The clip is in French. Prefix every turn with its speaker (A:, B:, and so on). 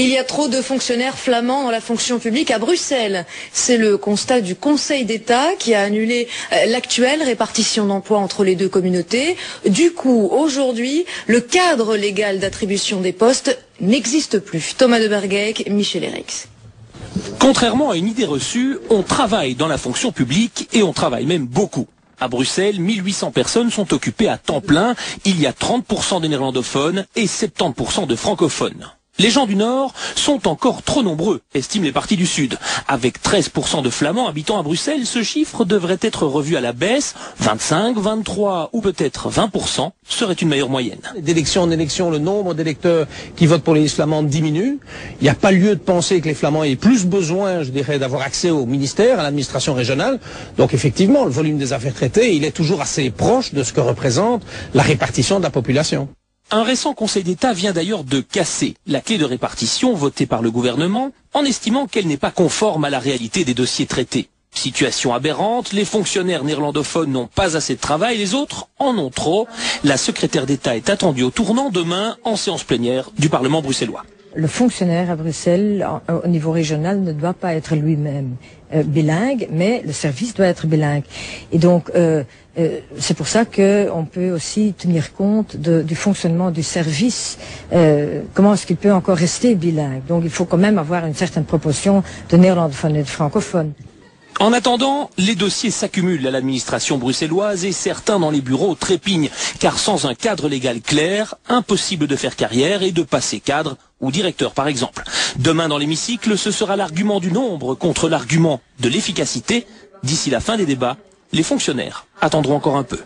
A: Il y a trop de fonctionnaires flamands dans la fonction publique à Bruxelles. C'est le constat du Conseil d'État qui a annulé l'actuelle répartition d'emplois entre les deux communautés. Du coup, aujourd'hui, le cadre légal d'attribution des postes n'existe plus. Thomas de Bergeyck, Michel Erix.
B: Contrairement à une idée reçue, on travaille dans la fonction publique et on travaille même beaucoup. À Bruxelles, 1800 personnes sont occupées à temps plein. Il y a 30% de néerlandophones et 70% de francophones. Les gens du Nord sont encore trop nombreux, estiment les partis du Sud. Avec 13% de Flamands habitant à Bruxelles, ce chiffre devrait être revu à la baisse. 25, 23 ou peut-être 20% serait une meilleure moyenne.
C: D'élection en élection, le nombre d'électeurs qui votent pour les listes flamandes diminue. Il n'y a pas lieu de penser que les Flamands aient plus besoin, je dirais, d'avoir accès au ministère, à l'administration régionale. Donc effectivement, le volume des affaires traitées, il est toujours assez proche de ce que représente la répartition de la population.
B: Un récent Conseil d'État vient d'ailleurs de casser la clé de répartition votée par le gouvernement en estimant qu'elle n'est pas conforme à la réalité des dossiers traités. Situation aberrante, les fonctionnaires néerlandophones n'ont pas assez de travail, les autres en ont trop. La secrétaire d'État est attendue au tournant demain en séance plénière du Parlement bruxellois.
D: Le fonctionnaire à Bruxelles, au niveau régional, ne doit pas être lui-même bilingue, mais le service doit être bilingue. Et donc, c'est pour ça qu'on peut aussi tenir compte du fonctionnement du service. Comment est-ce qu'il peut encore rester bilingue? Donc, il faut quand même avoir une certaine proportion de néerlandophones et de francophones.
B: En attendant, les dossiers s'accumulent à l'administration bruxelloise et certains dans les bureaux trépignent, car sans un cadre légal clair, impossible de faire carrière et de passer cadre ou directeur par exemple. Demain dans l'hémicycle, ce sera l'argument du nombre contre l'argument de l'efficacité. D'ici la fin des débats, les fonctionnaires attendront encore un peu.